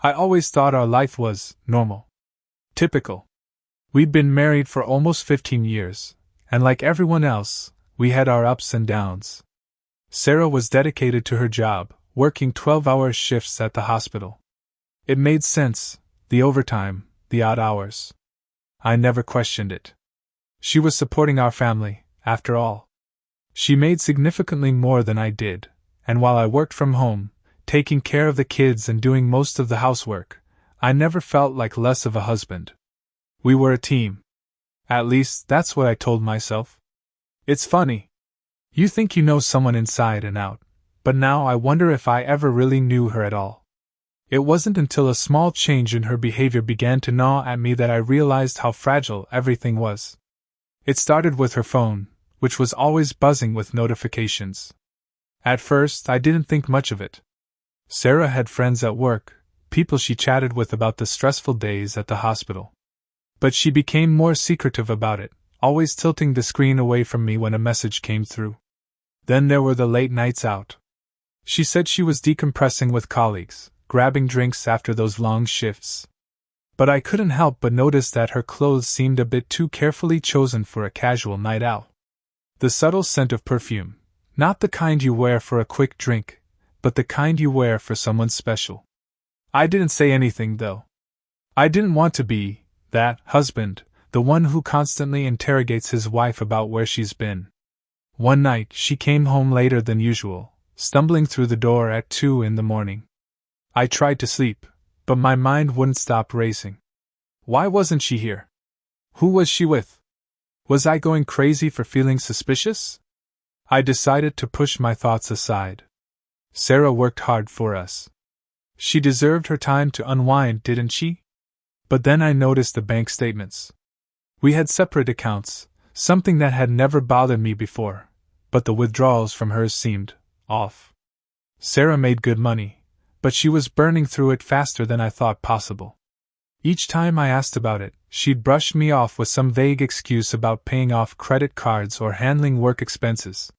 I always thought our life was normal. Typical. We'd been married for almost 15 years, and like everyone else, we had our ups and downs. Sarah was dedicated to her job, working 12-hour shifts at the hospital. It made sense, the overtime, the odd hours. I never questioned it. She was supporting our family, after all. She made significantly more than I did, and while I worked from home, taking care of the kids and doing most of the housework, I never felt like less of a husband. We were a team. At least, that's what I told myself. It's funny. You think you know someone inside and out, but now I wonder if I ever really knew her at all. It wasn't until a small change in her behavior began to gnaw at me that I realized how fragile everything was. It started with her phone, which was always buzzing with notifications. At first, I didn't think much of it. Sarah had friends at work, people she chatted with about the stressful days at the hospital. But she became more secretive about it, always tilting the screen away from me when a message came through. Then there were the late nights out. She said she was decompressing with colleagues, grabbing drinks after those long shifts. But I couldn't help but notice that her clothes seemed a bit too carefully chosen for a casual night out. The subtle scent of perfume, not the kind you wear for a quick drink, but the kind you wear for someone special. I didn't say anything, though. I didn't want to be that husband, the one who constantly interrogates his wife about where she's been. One night, she came home later than usual, stumbling through the door at 2 a.m. I tried to sleep, but my mind wouldn't stop racing. Why wasn't she here? Who was she with? Was I going crazy for feeling suspicious? I decided to push my thoughts aside. Sarah worked hard for us. She deserved her time to unwind, didn't she? But then I noticed the bank statements. We had separate accounts, something that had never bothered me before, but the withdrawals from hers seemed off. Sarah made good money, but she was burning through it faster than I thought possible. Each time I asked about it, she'd brush me off with some vague excuse about paying off credit cards or handling work expenses.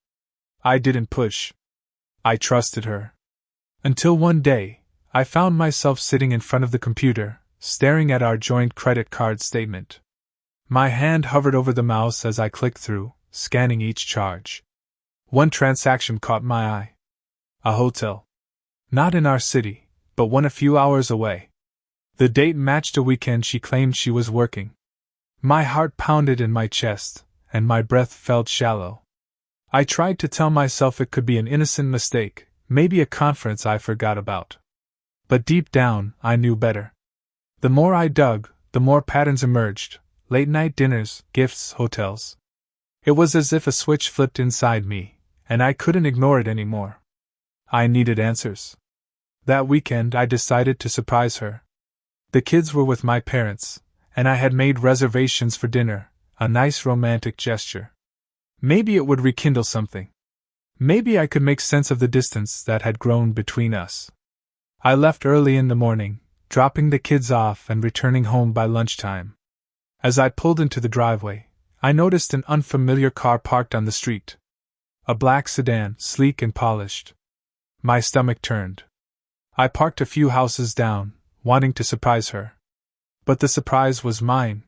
I didn't push. I trusted her. Until one day, I found myself sitting in front of the computer, staring at our joint credit card statement. My hand hovered over the mouse as I clicked through, scanning each charge. One transaction caught my eye. A hotel. Not in our city, but one a few hours away. The date matched a weekend she claimed she was working. My heart pounded in my chest, and my breath felt shallow. I tried to tell myself it could be an innocent mistake, maybe a conference I forgot about. But deep down, I knew better. The more I dug, the more patterns emerged: late-night dinners, gifts, hotels. It was as if a switch flipped inside me, and I couldn't ignore it anymore. I needed answers. That weekend I decided to surprise her. The kids were with my parents, and I had made reservations for dinner, a nice romantic gesture. Maybe it would rekindle something. Maybe I could make sense of the distance that had grown between us. I left early in the morning, dropping the kids off and returning home by lunchtime. As I pulled into the driveway, I noticed an unfamiliar car parked on the street. A black sedan, sleek and polished. My stomach turned. I parked a few houses down, wanting to surprise her. But the surprise was mine.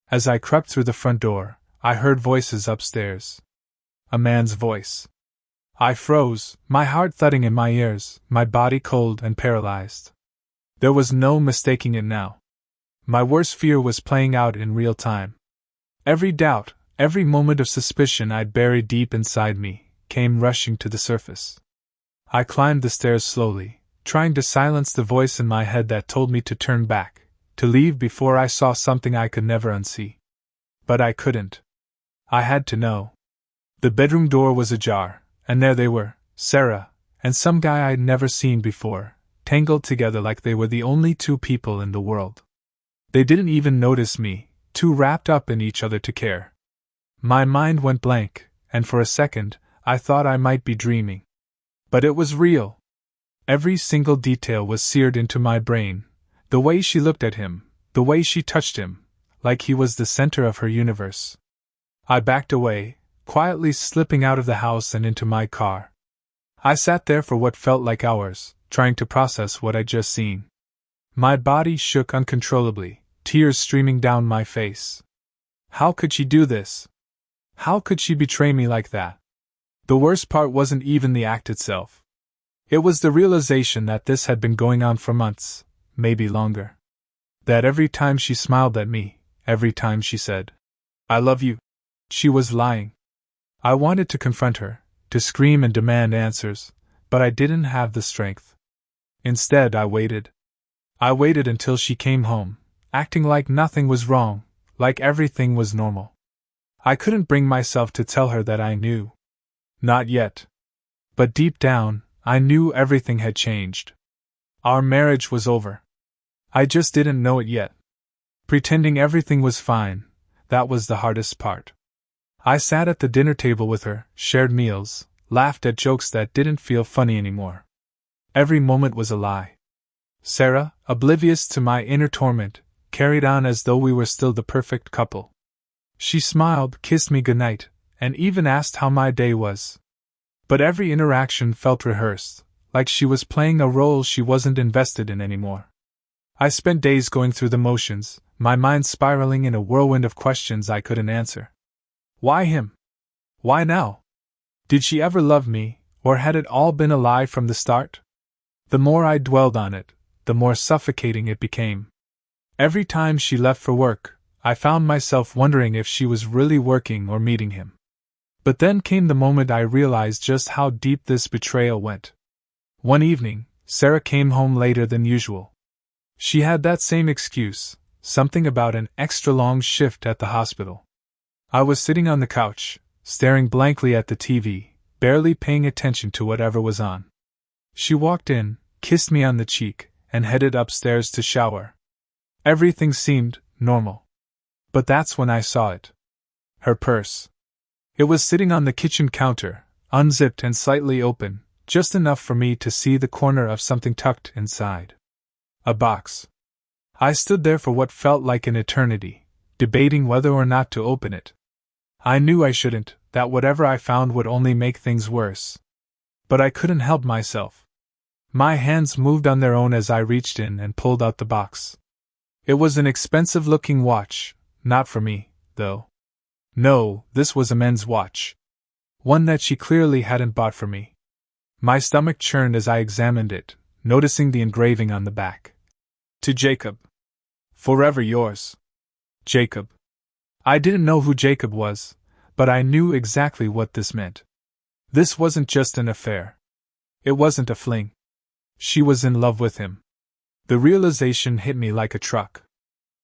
As I crept through the front door, I heard voices upstairs. A man's voice. I froze, my heart thudding in my ears, my body cold and paralyzed. There was no mistaking it now. My worst fear was playing out in real time. Every doubt, every moment of suspicion I'd buried deep inside me, came rushing to the surface. I climbed the stairs slowly, trying to silence the voice in my head that told me to turn back, to leave before I saw something I could never unsee. But I couldn't. I had to know. The bedroom door was ajar, and there they were, Sarah, and some guy I'd never seen before, tangled together like they were the only two people in the world. They didn't even notice me, too wrapped up in each other to care. My mind went blank, and for a second, I thought I might be dreaming. But it was real. Every single detail was seared into my brain. The way she looked at him, the way she touched him, like he was the center of her universe. I backed away, quietly slipping out of the house and into my car. I sat there for what felt like hours, trying to process what I'd just seen. My body shook uncontrollably, tears streaming down my face. How could she do this? How could she betray me like that? The worst part wasn't even the act itself. It was the realization that this had been going on for months, maybe longer. That every time she smiled at me, every time she said, "I love you," she was lying. I wanted to confront her, to scream and demand answers, but I didn't have the strength. Instead, I waited. I waited until she came home, acting like nothing was wrong, like everything was normal. I couldn't bring myself to tell her that I knew. Not yet. But deep down, I knew everything had changed. Our marriage was over. I just didn't know it yet. Pretending everything was fine, that was the hardest part. I sat at the dinner table with her, shared meals, laughed at jokes that didn't feel funny anymore. Every moment was a lie. Sarah, oblivious to my inner torment, carried on as though we were still the perfect couple. She smiled, kissed me goodnight, and even asked how my day was. But every interaction felt rehearsed, like she was playing a role she wasn't invested in anymore. I spent days going through the motions, my mind spiraling in a whirlwind of questions I couldn't answer. Why him? Why now? Did she ever love me, or had it all been a lie from the start? The more I dwelled on it, the more suffocating it became. Every time she left for work, I found myself wondering if she was really working or meeting him. But then came the moment I realized just how deep this betrayal went. One evening, Sarah came home later than usual. She had that same excuse, something about an extra long shift at the hospital. I was sitting on the couch, staring blankly at the TV, barely paying attention to whatever was on. She walked in, kissed me on the cheek, and headed upstairs to shower. Everything seemed normal. But that's when I saw it. Her purse. It was sitting on the kitchen counter, unzipped and slightly open, just enough for me to see the corner of something tucked inside. A box. I stood there for what felt like an eternity, debating whether or not to open it. I knew I shouldn't, that whatever I found would only make things worse. But I couldn't help myself. My hands moved on their own as I reached in and pulled out the box. It was an expensive-looking watch, not for me, though. No, this was a men's watch. One that she clearly hadn't bought for me. My stomach churned as I examined it, noticing the engraving on the back. To Jacob. Forever yours. Jacob. I didn't know who Jacob was, but I knew exactly what this meant. This wasn't just an affair. It wasn't a fling. She was in love with him. The realization hit me like a truck.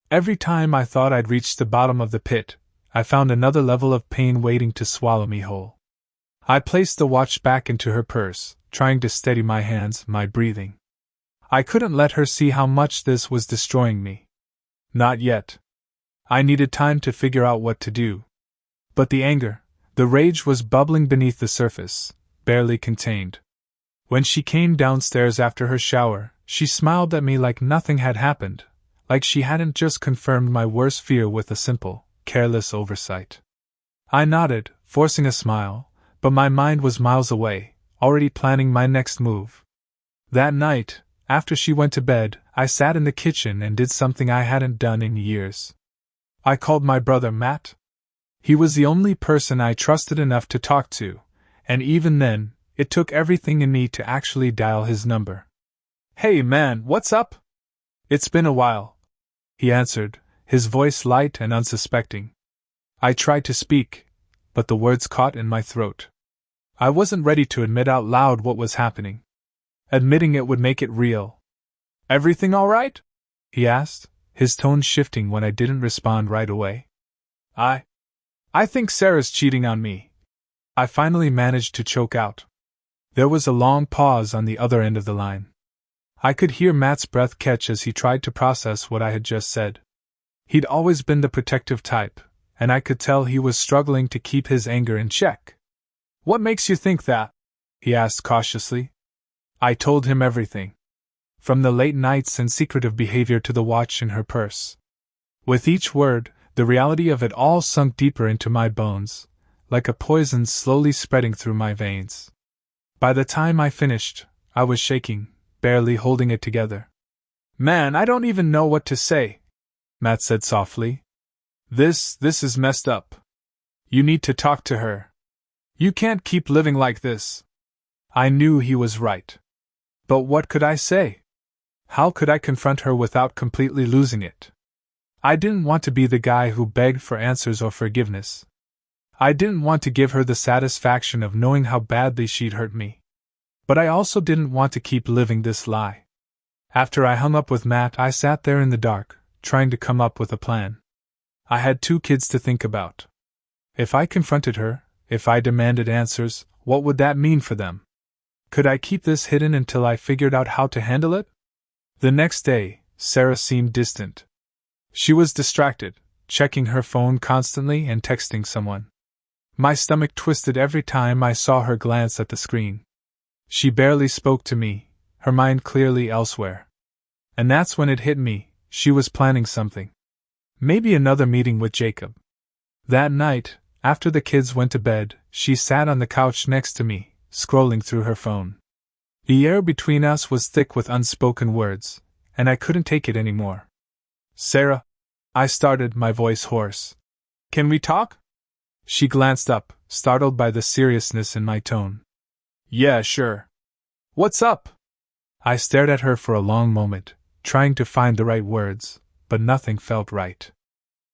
Every time I thought I'd reached the bottom of the pit, I found another level of pain waiting to swallow me whole. I placed the watch back into her purse, trying to steady my hands, my breathing. I couldn't let her see how much this was destroying me. Not yet. I needed time to figure out what to do. But the anger, the rage was bubbling beneath the surface, barely contained. When she came downstairs after her shower, she smiled at me like nothing had happened, like she hadn't just confirmed my worst fear with a simple, careless oversight. I nodded, forcing a smile, but my mind was miles away, already planning my next move. That night, after she went to bed, I sat in the kitchen and did something I hadn't done in years. I called my brother Matt. He was the only person I trusted enough to talk to, and even then, it took everything in me to actually dial his number. "Hey man, what's up?" "It's been a while," he answered, his voice light and unsuspecting. I tried to speak, but the words caught in my throat. I wasn't ready to admit out loud what was happening. Admitting it would make it real. "Everything all right?" he asked, his tone shifting when I didn't respond right away. I think Sarah's cheating on me," I finally managed to choke out. There was a long pause on the other end of the line. I could hear Matt's breath catch as he tried to process what I had just said. He'd always been the protective type, and I could tell he was struggling to keep his anger in check. "What makes you think that?" he asked cautiously. I told him everything. From the late nights and secretive behavior to the watch in her purse. With each word, the reality of it all sunk deeper into my bones, like a poison slowly spreading through my veins. By the time I finished, I was shaking, barely holding it together. Man, I don't even know what to say, Matt said softly. This is messed up. You need to talk to her. You can't keep living like this. I knew he was right. But what could I say? How could I confront her without completely losing it? I didn't want to be the guy who begged for answers or forgiveness. I didn't want to give her the satisfaction of knowing how badly she'd hurt me. But I also didn't want to keep living this lie. After I hung up with Matt, I sat there in the dark, trying to come up with a plan. I had 2 kids to think about. If I confronted her, if I demanded answers, what would that mean for them? Could I keep this hidden until I figured out how to handle it? The next day, Sarah seemed distant. She was distracted, checking her phone constantly and texting someone. My stomach twisted every time I saw her glance at the screen. She barely spoke to me, her mind clearly elsewhere. And that's when it hit me, she was planning something. Maybe another meeting with Jacob. That night, after the kids went to bed, she sat on the couch next to me, scrolling through her phone. The air between us was thick with unspoken words, and I couldn't take it anymore. Sarah, I started, my voice hoarse. Can we talk? She glanced up, startled by the seriousness in my tone. Yeah, sure. What's up? I stared at her for a long moment, trying to find the right words, but nothing felt right.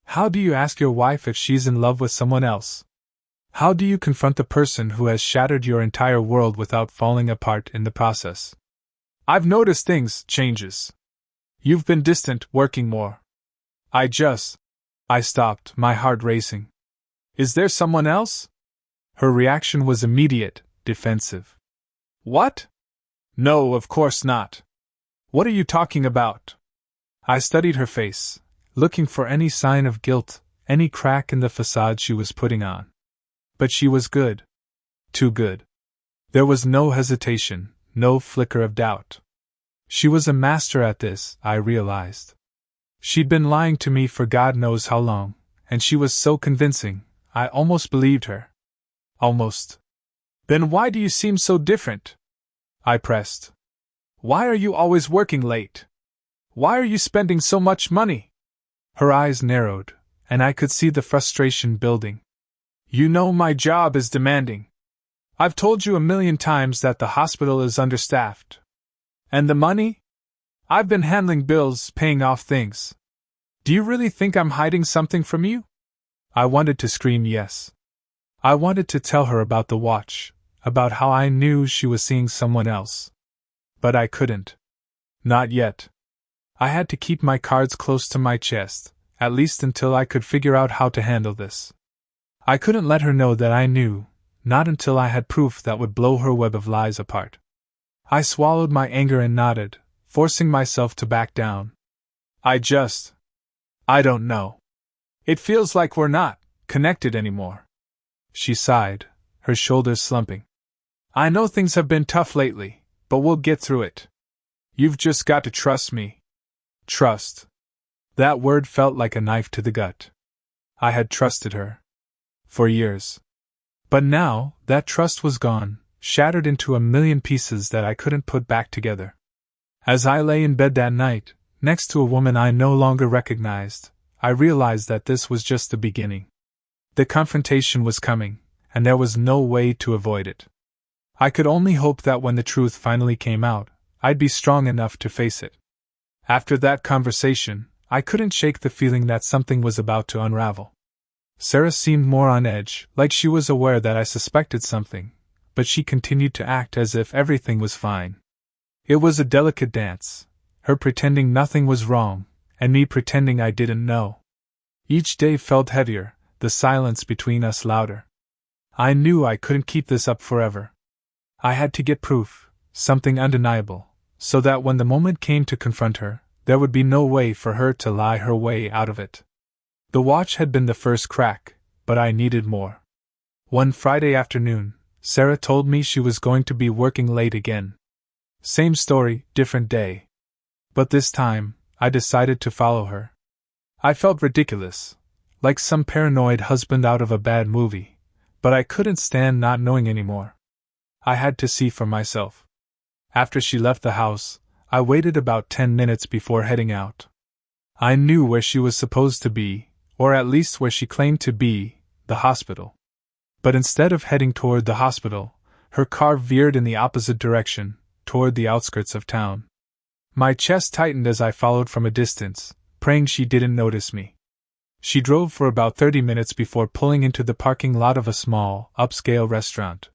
How do you ask your wife if she's in love with someone else? How do you confront the person who has shattered your entire world without falling apart in the process? I've noticed things changes. You've been distant, working more. I stopped, my heart racing. Is there someone else? Her reaction was immediate, defensive. What? No, of course not. What are you talking about? I studied her face, looking for any sign of guilt, any crack in the facade she was putting on. But she was good. Too good. There was no hesitation, no flicker of doubt. She was a master at this, I realized. She'd been lying to me for God knows how long, and she was so convincing, I almost believed her. Almost. Then why do you seem so different? I pressed. Why are you always working late? Why are you spending so much money? Her eyes narrowed, and I could see the frustration building. You know my job is demanding. I've told you 1,000,000 times that the hospital is understaffed. And the money? I've been handling bills, paying off things. Do you really think I'm hiding something from you? I wanted to scream yes. I wanted to tell her about the watch, about how I knew she was seeing someone else. But I couldn't. Not yet. I had to keep my cards close to my chest, at least until I could figure out how to handle this. I couldn't let her know that I knew, not until I had proof that would blow her web of lies apart. I swallowed my anger and nodded, forcing myself to back down. I don't know. It feels like we're not connected anymore. She sighed, her shoulders slumping. I know things have been tough lately, but we'll get through it. You've just got to trust me. Trust. That word felt like a knife to the gut. I had trusted her. For years. But now, that trust was gone, shattered into 1,000,000 pieces that I couldn't put back together. As I lay in bed that night, next to a woman I no longer recognized, I realized that this was just the beginning. The confrontation was coming, and there was no way to avoid it. I could only hope that when the truth finally came out, I'd be strong enough to face it. After that conversation, I couldn't shake the feeling that something was about to unravel. Sarah seemed more on edge, like she was aware that I suspected something, but she continued to act as if everything was fine. It was a delicate dance, her pretending nothing was wrong, and me pretending I didn't know. Each day felt heavier, the silence between us louder. I knew I couldn't keep this up forever. I had to get proof, something undeniable, so that when the moment came to confront her, there would be no way for her to lie her way out of it. The watch had been the first crack, but I needed more. One Friday afternoon, Sarah told me she was going to be working late again. Same story, different day. But this time, I decided to follow her. I felt ridiculous, like some paranoid husband out of a bad movie, but I couldn't stand not knowing anymore. I had to see for myself. After she left the house, I waited about 10 minutes before heading out. I knew where she was supposed to be, or at least where she claimed to be, the hospital. But instead of heading toward the hospital, her car veered in the opposite direction, toward the outskirts of town. My chest tightened as I followed from a distance, praying she didn't notice me. She drove for about 30 minutes before pulling into the parking lot of a small, upscale restaurant.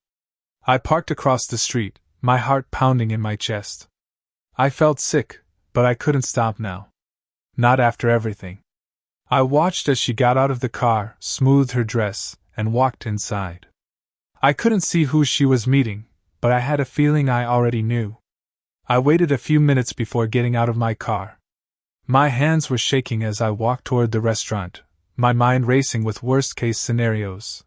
I parked across the street, my heart pounding in my chest. I felt sick, but I couldn't stop now. Not after everything. I watched as she got out of the car, smoothed her dress, and walked inside. I couldn't see who she was meeting, but I had a feeling I already knew. I waited a few minutes before getting out of my car. My hands were shaking as I walked toward the restaurant, my mind racing with worst-case scenarios.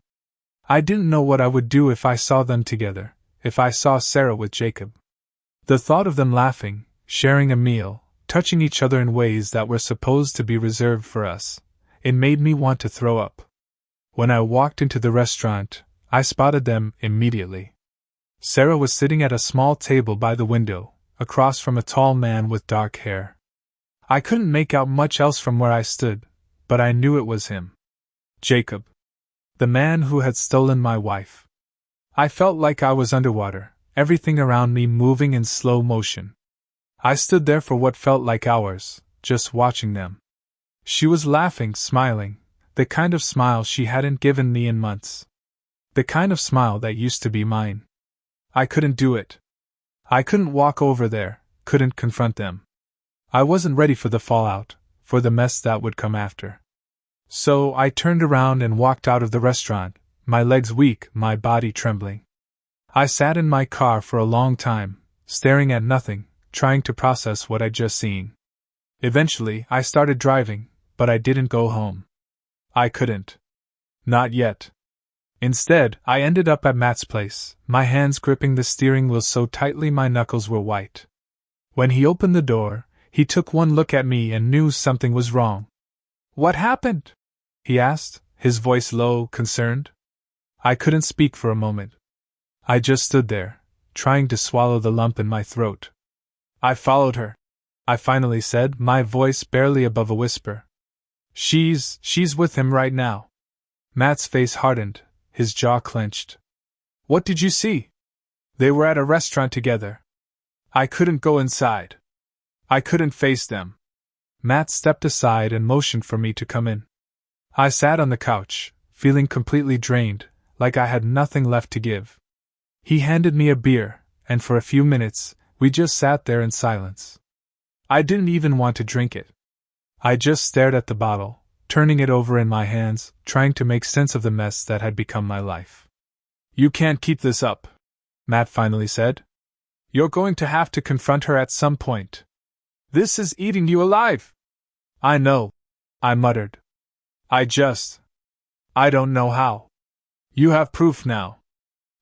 I didn't know what I would do if I saw them together, if I saw Sarah with Jacob. The thought of them laughing, sharing a meal, touching each other in ways that were supposed to be reserved for us, it made me want to throw up. When I walked into the restaurant, I spotted them immediately. Sarah was sitting at a small table by the window, across from a tall man with dark hair. I couldn't make out much else from where I stood, but I knew it was him. Jacob. The man who had stolen my wife. I felt like I was underwater, everything around me moving in slow motion. I stood there for what felt like hours, just watching them. She was laughing, smiling, the kind of smile she hadn't given me in months. The kind of smile that used to be mine. I couldn't do it. I couldn't walk over there, couldn't confront them. I wasn't ready for the fallout, for the mess that would come after. So I turned around and walked out of the restaurant, my legs weak, my body trembling. I sat in my car for a long time, staring at nothing, trying to process what I'd just seen. Eventually, I started driving, but I didn't go home. I couldn't. Not yet. Instead, I ended up at Matt's place, my hands gripping the steering wheel so tightly my knuckles were white. When he opened the door, he took one look at me and knew something was wrong. "What happened?" he asked, his voice low, concerned. I couldn't speak for a moment. I just stood there, trying to swallow the lump in my throat. "I followed her," I finally said, my voice barely above a whisper. She's with him right now." Matt's face hardened, his jaw clenched. "What did you see?" "They were at a restaurant together. I couldn't go inside. I couldn't face them." Matt stepped aside and motioned for me to come in. I sat on the couch, feeling completely drained, like I had nothing left to give. He handed me a beer, and for a few minutes, we just sat there in silence. I didn't even want to drink it. I just stared at the bottle, turning it over in my hands, trying to make sense of the mess that had become my life. "You can't keep this up," Matt finally said. "You're going to have to confront her at some point. This is eating you alive." "I know," I muttered. I don't know how." "You have proof now.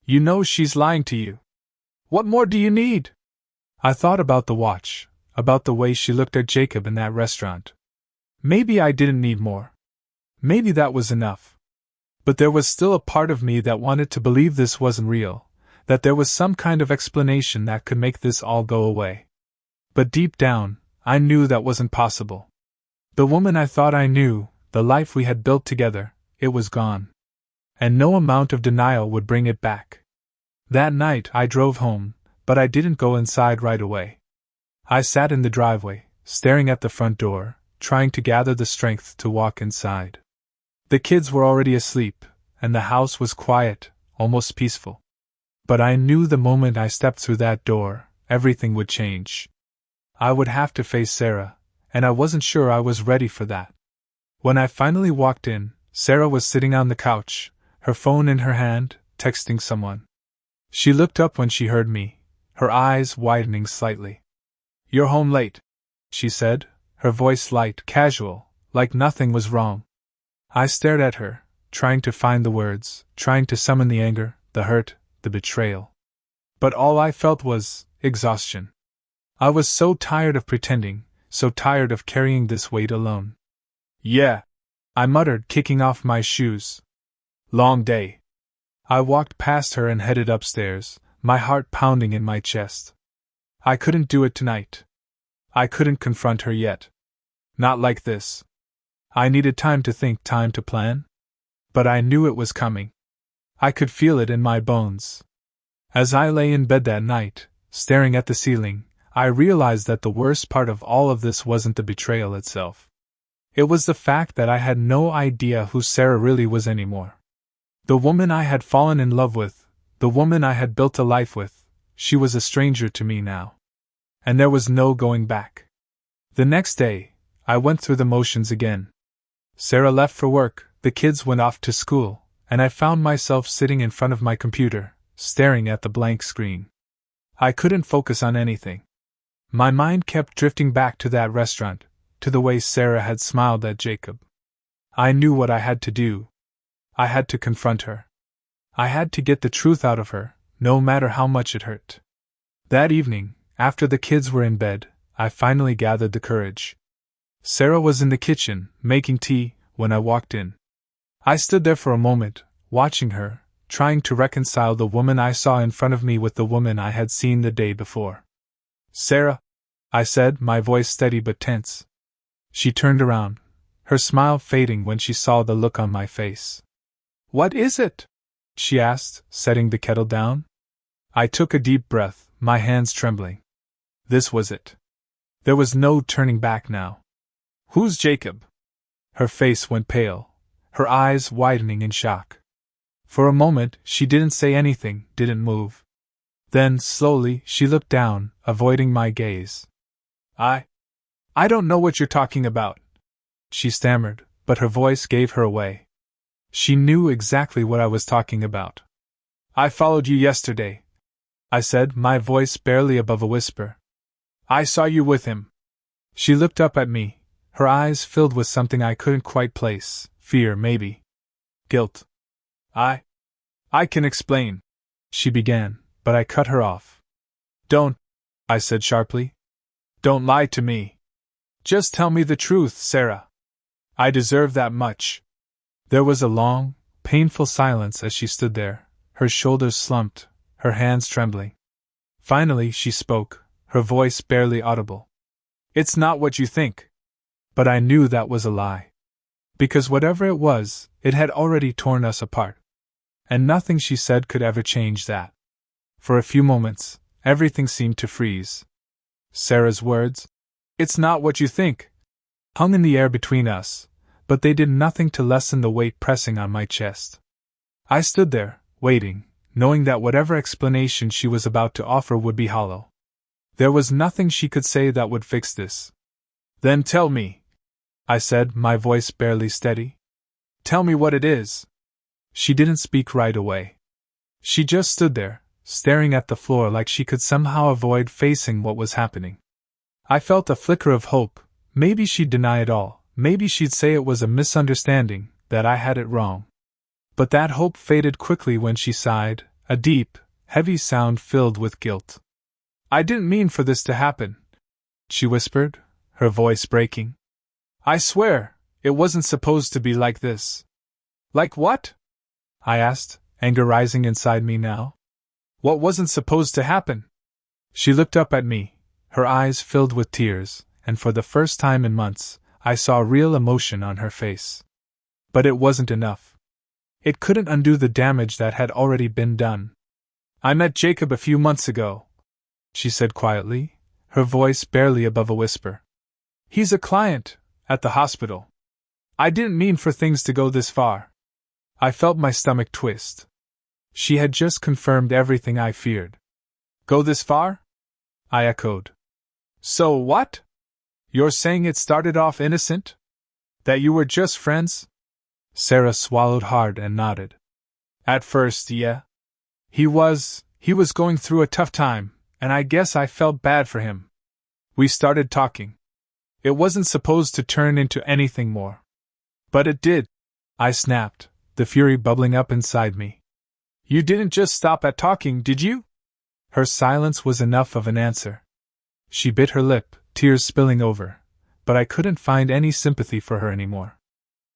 You know she's lying to you. What more do you need?" I thought about the watch, about the way she looked at Jacob in that restaurant. Maybe I didn't need more. Maybe that was enough. But there was still a part of me that wanted to believe this wasn't real, that there was some kind of explanation that could make this all go away. But deep down, I knew that wasn't possible. The woman I thought I knew, the life we had built together, it was gone. And no amount of denial would bring it back. That night I drove home, but I didn't go inside right away. I sat in the driveway, staring at the front door, trying to gather the strength to walk inside. The kids were already asleep, and the house was quiet, almost peaceful. But I knew the moment I stepped through that door, everything would change. I would have to face Sarah, and I wasn't sure I was ready for that. When I finally walked in, Sarah was sitting on the couch, her phone in her hand, texting someone. She looked up when she heard me, her eyes widening slightly. "You're home late," she said, her voice light, casual, like nothing was wrong. I stared at her, trying to find the words, trying to summon the anger, the hurt, the betrayal. But all I felt was exhaustion. I was so tired of pretending, so tired of carrying this weight alone. "Yeah," I muttered, kicking off my shoes. "Long day." I walked past her and headed upstairs, my heart pounding in my chest. I couldn't do it tonight. I couldn't confront her yet. Not like this. I needed time to think, time to plan. But I knew it was coming. I could feel it in my bones. As I lay in bed that night, staring at the ceiling, I realized that the worst part of all of this wasn't the betrayal itself. It was the fact that I had no idea who Sarah really was anymore. The woman I had fallen in love with, the woman I had built a life with, she was a stranger to me now. And there was no going back. The next day, I went through the motions again. Sarah left for work, the kids went off to school, and I found myself sitting in front of my computer, staring at the blank screen. I couldn't focus on anything. My mind kept drifting back to that restaurant, to the way Sarah had smiled at Jacob. I knew what I had to do. I had to confront her. I had to get the truth out of her, no matter how much it hurt. That evening, after the kids were in bed, I finally gathered the courage. Sarah was in the kitchen, making tea, when I walked in. I stood there for a moment, watching her, trying to reconcile the woman I saw in front of me with the woman I had seen the day before. "Sarah," I said, my voice steady but tense. She turned around, her smile fading when she saw the look on my face. "What is it?" she asked, setting the kettle down. I took a deep breath, my hands trembling. This was it. There was no turning back now. "Who's Jacob?" Her face went pale, her eyes widening in shock. For a moment, she didn't say anything, didn't move. Then, slowly, she looked down, avoiding my gaze. I don't know what you're talking about," she stammered, but her voice gave her away. She knew exactly what I was talking about. "I followed you yesterday," I said, my voice barely above a whisper. "I saw you with him." She looked up at me, her eyes filled with something I couldn't quite place, fear maybe. Guilt. I can explain," she began, but I cut her off. "Don't," I said sharply. "Don't lie to me. Just tell me the truth, Sarah. I deserve that much." There was a long, painful silence as she stood there, her shoulders slumped, her hands trembling. Finally she spoke, her voice barely audible. "It's not what you think." But I knew that was a lie. Because whatever it was, it had already torn us apart. And nothing she said could ever change that. For a few moments, everything seemed to freeze. Sarah's words, "It's not what you think," hung in the air between us, but they did nothing to lessen the weight pressing on my chest. I stood there, waiting, knowing that whatever explanation she was about to offer would be hollow. There was nothing she could say that would fix this. "Then tell me," I said, my voice barely steady. "Tell me what it is." She didn't speak right away. She just stood there, staring at the floor like she could somehow avoid facing what was happening. I felt a flicker of hope. Maybe she'd deny it all, maybe she'd say it was a misunderstanding, that I had it wrong. But that hope faded quickly when she sighed, a deep, heavy sound filled with guilt. "I didn't mean for this to happen," she whispered, her voice breaking. "I swear, it wasn't supposed to be like this." "Like what?" I asked, anger rising inside me now. "What wasn't supposed to happen?" She looked up at me, her eyes filled with tears, and for the first time in months, I saw real emotion on her face. But it wasn't enough. It couldn't undo the damage that had already been done. "I met Jacob a few months ago," she said quietly, her voice barely above a whisper. "He's a client, at the hospital. I didn't mean for things to go this far." I felt my stomach twist. She had just confirmed everything I feared. "Go this far?" I echoed. "So what? You're saying it started off innocent? That you were just friends?" Sarah swallowed hard and nodded. "At first, yeah. He was going through a tough time, and I guess I felt bad for him. We started talking. It wasn't supposed to turn into anything more. But it did," I snapped, the fury bubbling up inside me. "You didn't just stop at talking, did you?" Her silence was enough of an answer. She bit her lip, tears spilling over, but I couldn't find any sympathy for her anymore.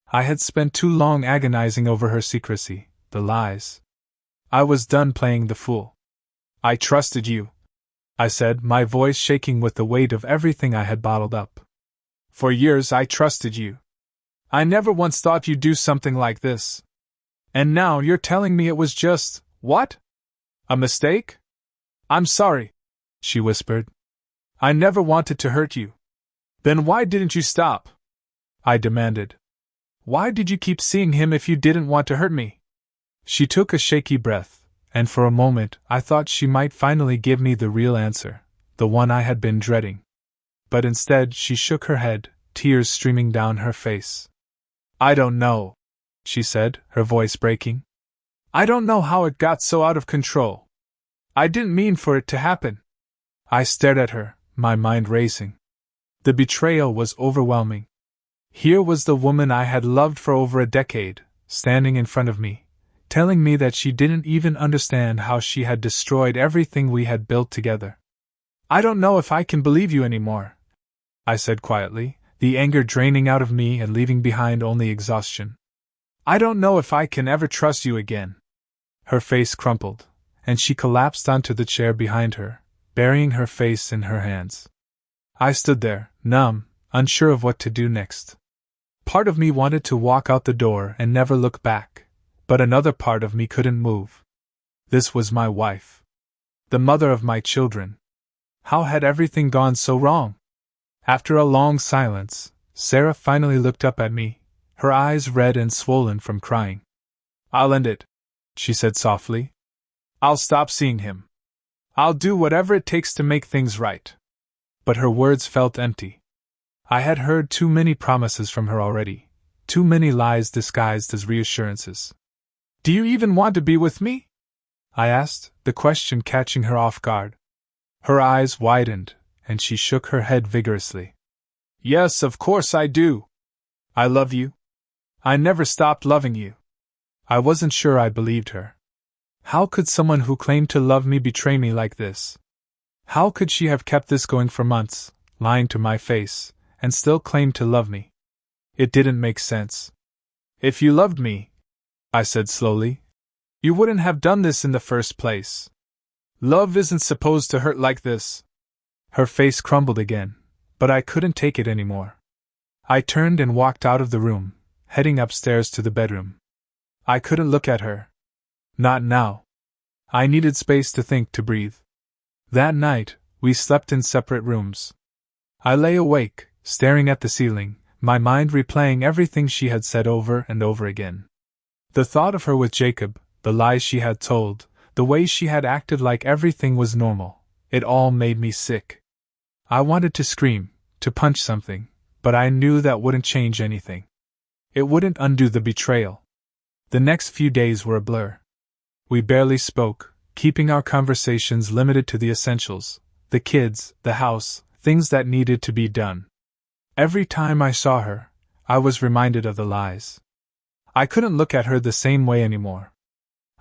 I had spent too long agonizing over her secrecy, the lies. I was done playing the fool. "I trusted you," I said, my voice shaking with the weight of everything I had bottled up. For years I trusted you. I never once thought you'd do something like this. And now you're telling me it was just, what? A mistake? I'm sorry, she whispered. I never wanted to hurt you. Then why didn't you stop? I demanded. Why did you keep seeing him if you didn't want to hurt me? She took a shaky breath, and for a moment I thought she might finally give me the real answer, the one I had been dreading. But instead she shook her head, tears streaming down her face. I don't know, she said, her voice breaking. I don't know how it got so out of control. I didn't mean for it to happen. I stared at her, my mind racing. The betrayal was overwhelming. Here was the woman I had loved for over a decade, standing in front of me, telling me that she didn't even understand how she had destroyed everything we had built together. I don't know if I can believe you anymore, I said quietly, the anger draining out of me and leaving behind only exhaustion. I don't know if I can ever trust you again. Her face crumpled, and she collapsed onto the chair behind her, burying her face in her hands. I stood there, numb, unsure of what to do next. Part of me wanted to walk out the door and never look back, but another part of me couldn't move. This was my wife. The mother of my children. How had everything gone so wrong? After a long silence, Sarah finally looked up at me, her eyes red and swollen from crying. I'll end it, she said softly. I'll stop seeing him. I'll do whatever it takes to make things right. But her words felt empty. I had heard too many promises from her already, too many lies disguised as reassurances. Do you even want to be with me? I asked, the question catching her off guard. Her eyes widened, and she shook her head vigorously. Yes, of course I do. I love you. I never stopped loving you. I wasn't sure I believed her. How could someone who claimed to love me betray me like this? How could she have kept this going for months, lying to my face, and still claim to love me? It didn't make sense. If you loved me, I said slowly, you wouldn't have done this in the first place. Love isn't supposed to hurt like this. Her face crumbled again, but I couldn't take it anymore. I turned and walked out of the room, heading upstairs to the bedroom. I couldn't look at her. Not now. I needed space to think, to breathe. That night, we slept in separate rooms. I lay awake, staring at the ceiling, my mind replaying everything she had said over and over again. The thought of her with Jacob, the lies she had told, the way she had acted like everything was normal, it all made me sick. I wanted to scream, to punch something, but I knew that wouldn't change anything. It wouldn't undo the betrayal. The next few days were a blur. We barely spoke, keeping our conversations limited to the essentials, the kids, the house, things that needed to be done. Every time I saw her, I was reminded of the lies. I couldn't look at her the same way anymore.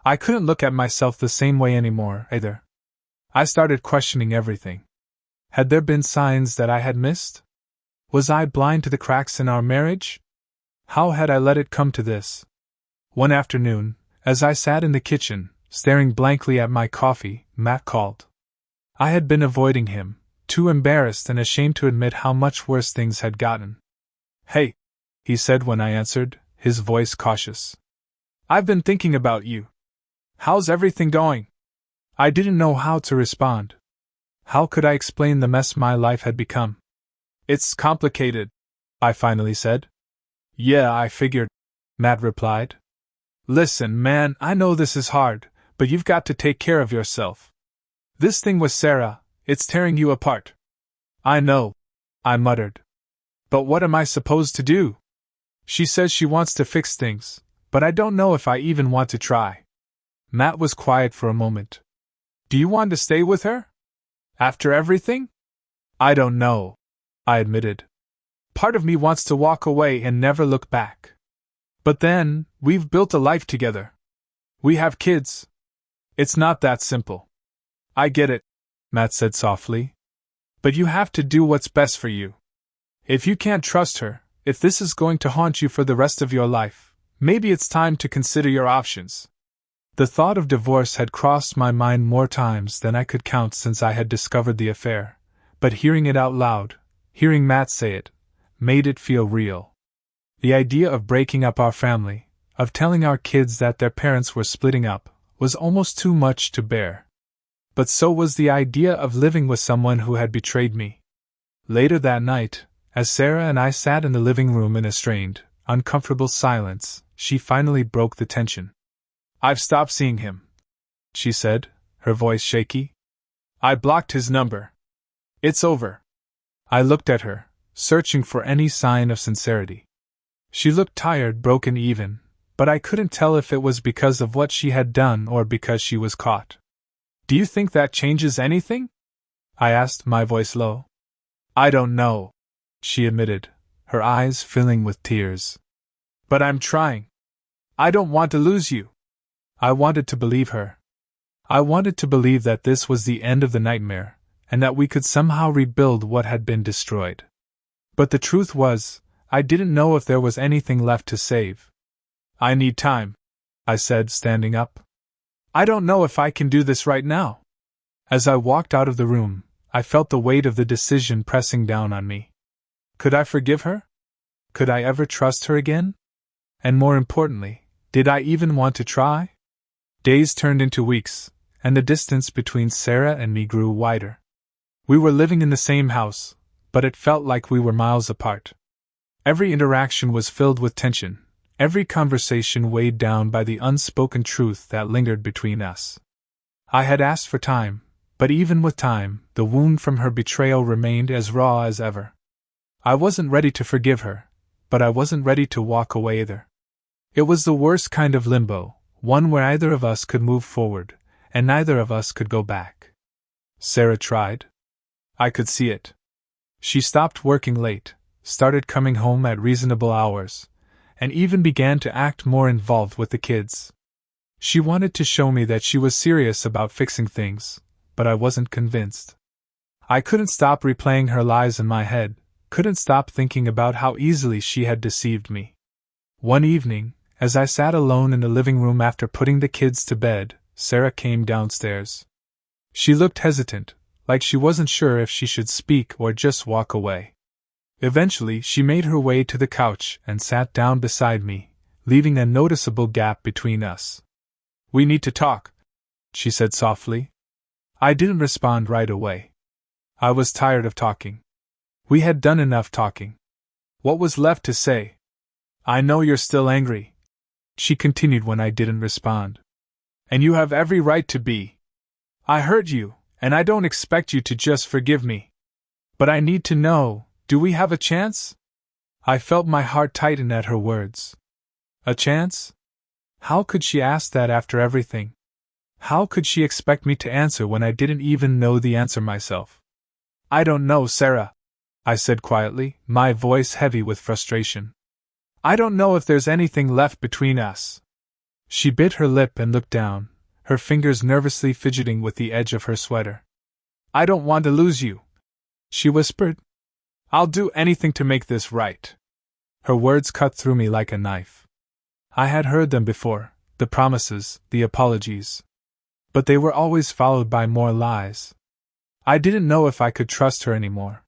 I couldn't look at myself the same way anymore, either. I started questioning everything. Had there been signs that I had missed? Was I blind to the cracks in our marriage? How had I let it come to this? One afternoon, as I sat in the kitchen, staring blankly at my coffee, Matt called. I had been avoiding him, too embarrassed and ashamed to admit how much worse things had gotten. Hey, he said when I answered, his voice cautious. I've been thinking about you. How's everything going? I didn't know how to respond. How could I explain the mess my life had become? It's complicated, I finally said. Yeah, I figured, Matt replied. Listen, man, I know this is hard, but you've got to take care of yourself. This thing with Sarah, it's tearing you apart. I know, I muttered. But what am I supposed to do? She says she wants to fix things, but I don't know if I even want to try. Matt was quiet for a moment. Do you want to stay with her? After everything? I don't know, I admitted. Part of me wants to walk away and never look back. But then, we've built a life together. We have kids. It's not that simple. I get it, Matt said softly. But you have to do what's best for you. If you can't trust her, if this is going to haunt you for the rest of your life, maybe it's time to consider your options. The thought of divorce had crossed my mind more times than I could count since I had discovered the affair, but hearing it out loud, hearing Matt say it, made it feel real. The idea of breaking up our family, of telling our kids that their parents were splitting up, was almost too much to bear. But so was the idea of living with someone who had betrayed me. Later that night, as Sarah and I sat in the living room in a strained, uncomfortable silence, she finally broke the tension. "I've stopped seeing him," she said, her voice shaky. "I blocked his number. It's over." I looked at her, searching for any sign of sincerity. She looked tired, broken even, but I couldn't tell if it was because of what she had done or because she was caught. "Do you think that changes anything?" I asked, my voice low. "I don't know," she admitted, her eyes filling with tears. "But I'm trying. I don't want to lose you." I wanted to believe her. I wanted to believe that this was the end of the nightmare, and that we could somehow rebuild what had been destroyed. But the truth was, I didn't know if there was anything left to save. "I need time," I said, standing up. "I don't know if I can do this right now." As I walked out of the room, I felt the weight of the decision pressing down on me. Could I forgive her? Could I ever trust her again? And more importantly, did I even want to try? Days turned into weeks, and the distance between Sarah and me grew wider. We were living in the same house, but it felt like we were miles apart. Every interaction was filled with tension, every conversation weighed down by the unspoken truth that lingered between us. I had asked for time, but even with time, the wound from her betrayal remained as raw as ever. I wasn't ready to forgive her, but I wasn't ready to walk away either. It was the worst kind of limbo, one where either of us could move forward, and neither of us could go back. Sarah tried. I could see it. She stopped working late, started coming home at reasonable hours, and even began to act more involved with the kids. She wanted to show me that she was serious about fixing things, but I wasn't convinced. I couldn't stop replaying her lies in my head, couldn't stop thinking about how easily she had deceived me. One evening, as I sat alone in the living room after putting the kids to bed, Sarah came downstairs. She looked hesitant, like she wasn't sure if she should speak or just walk away. Eventually, she made her way to the couch and sat down beside me, leaving a noticeable gap between us. "We need to talk," she said softly. I didn't respond right away. I was tired of talking. We had done enough talking. What was left to say? "I know you're still angry," she continued when I didn't respond. "And you have every right to be. I hurt you, and I don't expect you to just forgive me. But I need to know, do we have a chance?" I felt my heart tighten at her words. A chance? How could she ask that after everything? How could she expect me to answer when I didn't even know the answer myself? "I don't know, Sarah," I said quietly, my voice heavy with frustration. "I don't know if there's anything left between us." She bit her lip and looked down, her fingers nervously fidgeting with the edge of her sweater. "I don't want to lose you," she whispered. "I'll do anything to make this right." Her words cut through me like a knife. I had heard them before, the promises, the apologies. But they were always followed by more lies. I didn't know if I could trust her anymore.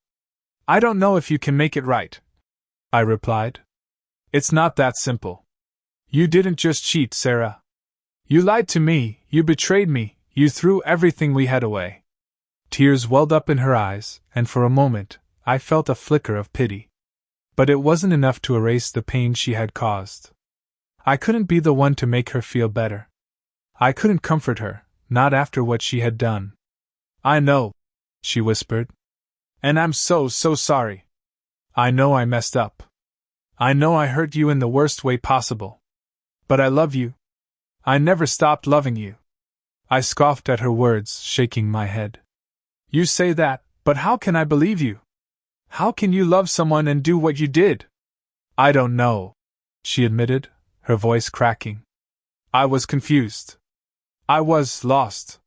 "I don't know if you can make it right," I replied. "It's not that simple. You didn't just cheat, Sarah. You lied to me, you betrayed me, you threw everything we had away." Tears welled up in her eyes, and for a moment, I felt a flicker of pity. But it wasn't enough to erase the pain she had caused. I couldn't be the one to make her feel better. I couldn't comfort her, not after what she had done. "I know," she whispered. "And I'm so sorry. I know I messed up. I know I hurt you in the worst way possible. But I love you. I never stopped loving you." I scoffed at her words, shaking my head. "You say that, but how can I believe you? How can you love someone and do what you did?" "I don't know," she admitted, her voice cracking. "I was confused. I was lost.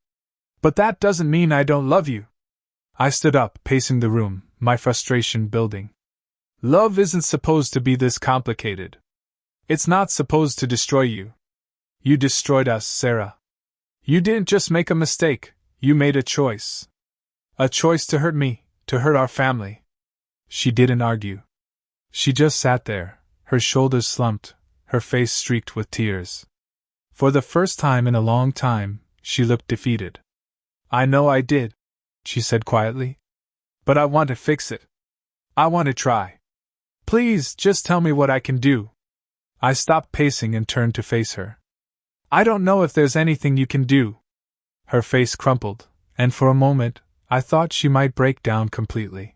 But that doesn't mean I don't love you." I stood up, pacing the room, my frustration building. "Love isn't supposed to be this complicated. It's not supposed to destroy you. You destroyed us, Sarah. You didn't just make a mistake, you made a choice. A choice to hurt me, to hurt our family. She didn't argue. She just sat there, her shoulders slumped, her face streaked with tears. For the first time in a long time, she looked defeated. I know I did, she said quietly. But I want to fix it. I want to try. Please, just tell me what I can do. I stopped pacing and turned to face her. I don't know if there's anything you can do. Her face crumpled, and for a moment, I thought she might break down completely.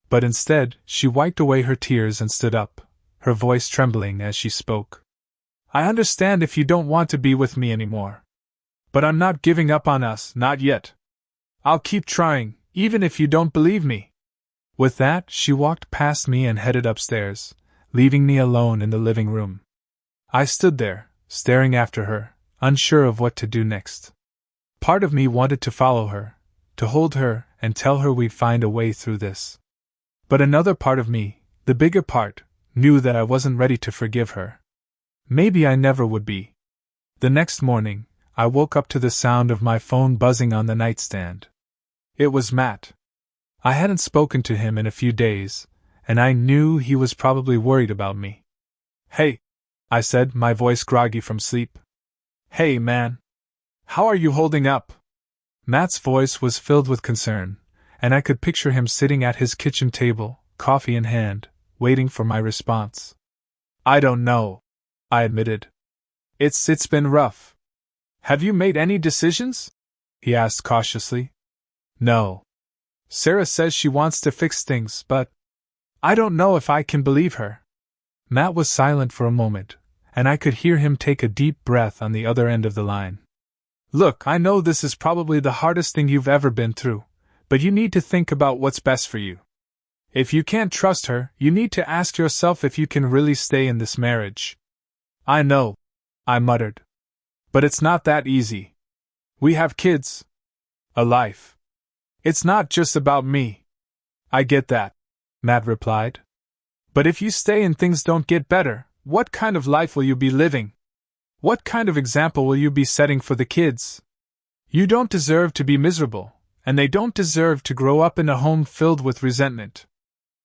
But instead, she wiped away her tears and stood up, her voice trembling as she spoke. I understand if you don't want to be with me anymore. But I'm not giving up on us, not yet. I'll keep trying, even if you don't believe me. With that, she walked past me and headed upstairs, leaving me alone in the living room. I stood there, staring after her, unsure of what to do next. Part of me wanted to follow her, to hold her and tell her we'd find a way through this. But another part of me, the bigger part, knew that I wasn't ready to forgive her. Maybe I never would be. The next morning, I woke up to the sound of my phone buzzing on the nightstand. It was Matt. I hadn't spoken to him in a few days, and I knew he was probably worried about me. Hey, I said, my voice groggy from sleep. Hey, man. How are you holding up? Matt's voice was filled with concern, and I could picture him sitting at his kitchen table, coffee in hand, waiting for my response. I don't know, I admitted. It's been rough. Have you made any decisions? He asked cautiously. No. Sarah says she wants to fix things, but I don't know if I can believe her. Matt was silent for a moment, and I could hear him take a deep breath on the other end of the line. Look, I know this is probably the hardest thing you've ever been through, but you need to think about what's best for you. If you can't trust her, you need to ask yourself if you can really stay in this marriage. I know, I muttered. But it's not that easy. We have kids. A life. It's not just about me. I get that, Matt replied. But if you stay and things don't get better, what kind of life will you be living? What kind of example will you be setting for the kids? You don't deserve to be miserable, and they don't deserve to grow up in a home filled with resentment.